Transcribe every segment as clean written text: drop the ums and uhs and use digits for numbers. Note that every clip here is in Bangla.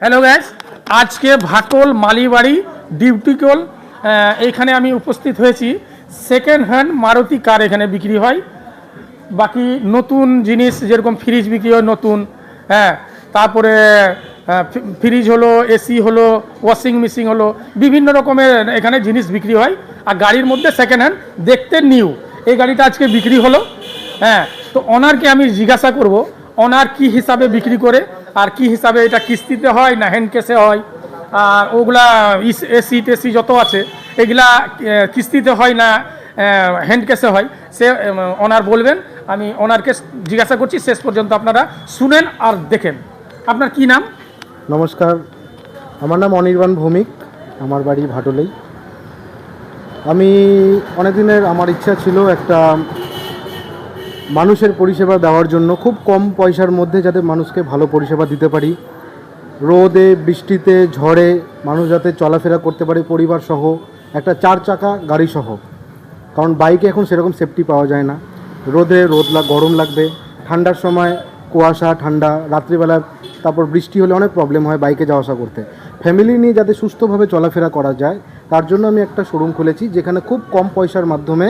হ্যালো গ্যাস, আজকে ভাটল মালিবাড়ি ডিউটিকল এইখানে আমি উপস্থিত হয়েছি। সেকেন্ড হ্যান্ড মারুতি কার এখানে বিক্রি হয়। বাকি নতুন জিনিস যেরকম ফ্রিজ বিক্রি হয় নতুন, হ্যাঁ, তারপরে ফ্রিজ হলো, এসি হলো, ওয়াশিং মেশিন হলো, বিভিন্ন রকমের এখানে জিনিস বিক্রি হয়। আর গাড়ির মধ্যে সেকেন্ড হ্যান্ড দেখতে নিউ এই গাড়িটা আজকে বিক্রি হলো। হ্যাঁ, তো ওনারকে আমি জিজ্ঞাসা করব ওনার কি হিসাবে বিক্রি করে আর কি হিসাবে এটা কিস্তিতে হয় না হ্যান্ড ক্যাশে হয়, আর ওগুলা এসি টেসি যত আছে এগুলা কিস্তিতে হয় না হ্যান্ড ক্যাশে হয়, সে ওনার বলবেন। আমি ওনারকে জিজ্ঞাসা করছি, শেষ পর্যন্ত আপনারা শুনেন আর দেখেন। আপনার কি নাম? নমস্কার, আমার নাম অনির্বাণ ভৌমিক, আমার বাড়ি ভাটলেই। আমি অনেক দিনের আমার ইচ্ছা ছিল একটা মানুষের পরিষেবা দেওয়ার জন্য, খুব কম পয়সার মধ্যে যাতে মানুষকে ভালো পরিষেবা দিতে পারি। রোদে বৃষ্টিতে ঝড়ে মানুষ যাতে চলাফেরা করতে পারে পরিবার সহ, একটা 4 চাকা গাড়ি সহ। কারণ বাইকে এখন সেরকম সেফটি পাওয়া যায় না। রোদে গরম লাগবে, ঠান্ডার সময় কুয়াশা ঠান্ডা, রাত্রিবেলা তারপর বৃষ্টি হলে অনেক প্রবলেম হয় বাইকে যাওয়া আসা করতে। ফ্যামিলি নিয়ে যাতে সুস্থভাবে চলাফেরা করা যায় তার জন্য আমি একটা শোরুম খুলেছি, যেখানে খুব কম পয়সার মাধ্যমে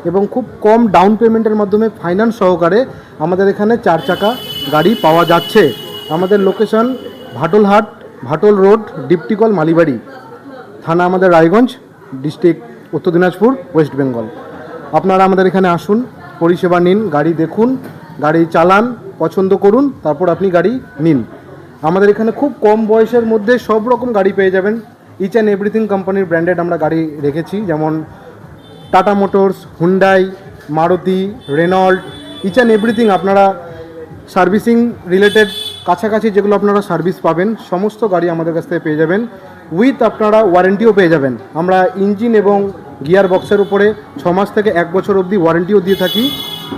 এবং খুব কম ডাউন পেমেন্টের মাধ্যমে ফাইন্যান্স সহকারে আমাদের এখানে 4 চাকা গাড়ি পাওয়া যাচ্ছে। আমাদের লোকেশন ভাটলহাট, ভাটল রোড, ডিপটিকল, মালিবাড়ি থানা আমাদের রায়গঞ্জ, ডিস্ট্রিক্ট উত্তর দিনাজপুর, ওয়েস্ট বেঙ্গল। আপনারা আমাদের এখানে আসুন, পরিষেবা নিন, গাড়ি দেখুন, গাড়ি চালান, পছন্দ করুন, তারপর আপনি গাড়ি নিন। আমাদের এখানে খুব কম বয়সের মধ্যে সব রকম গাড়ি পেয়ে যাবেন। ইচ অ্যান্ড এভরিথিং কোম্পানির ব্র্যান্ডেড আমরা গাড়ি রেখেছি, যেমন Tata Motors, Hyundai, Maruti, Renault, each and everything. আপনারা সার্ভিসিং রিলেটেড কাছাকাছি যেগুলো আপনারা সার্ভিস পাবেন সমস্ত গাড়ি আমাদের কাছ থেকে পেয়ে যাবেন। উইথ আপনারা ওয়ারেন্টিও পেয়ে যাবেন। আমরা ইঞ্জিন এবং গিয়ার বক্সের উপরে 6 মাস থেকে 1 বছর অবধি ওয়ারেন্টিও দিয়ে থাকি।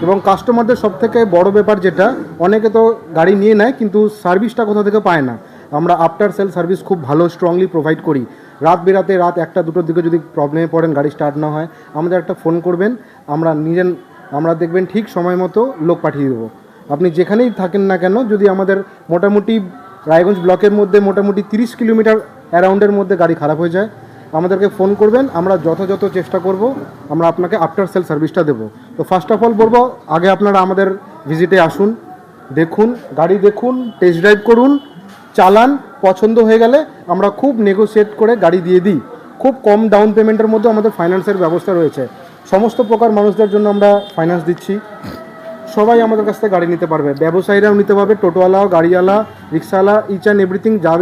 এবং কাস্টমারদের সবথেকে বড় ব্যাপার যেটা, অনেকে তো গাড়ি নিয়ে নেয় কিন্তু সার্ভিসটা কোথা থেকে পায় না। আমরা আফটার সেল সার্ভিস খুব ভালো স্ট্রংলি প্রোভাইড করি। রাত 1টা 2টোর দিকে যদি প্রবলেমে পড়েন, গাড়ি স্টার্ট না হয়, আমাদের একটা ফোন করবেন, আমরা দেখবেন ঠিক সময় মতো লোক পাঠিয়ে দেবো। আপনি যেখানেই থাকেন না কেন, যদি আমাদের মোটামুটি রায়গঞ্জ ব্লকের মধ্যে মোটামুটি 30 কিলোমিটার অ্যারাউন্ডের মধ্যে গাড়ি খারাপ হয়ে যায়, আমাদেরকে ফোন করবেন, আমরা যথাযথ চেষ্টা করব, আমরা আপনাকে আফটার সেল সার্ভিসটা দেবো। তো ফার্স্ট অফ অল বলবো, আগে আপনারা আমাদের ভিজিটে আসুন, দেখুন, গাড়ি দেখুন, টেস্ট ড্রাইভ করুন, চালান, পছন্দ হয়ে গেলে আমরা খুব নেগোশিয়েট করে গাড়ি দিয়ে দিই। খুব কম ডাউন পেমেন্টের মধ্যে আমাদের ফাইন্যান্সের ব্যবস্থা রয়েছে। সমস্ত প্রকার মানুষদের জন্য আমরা ফাইন্যান্স দিচ্ছি। সবাই আমাদের কাছ থেকে গাড়ি নিতে পারবে, ব্যবসায়ীরাও নিতে পারবে, টোটোওয়ালা, গাড়িওয়ালা, রিক্সাওয়ালা, ইচ অ্যান্ড এভরিথিং। যাদের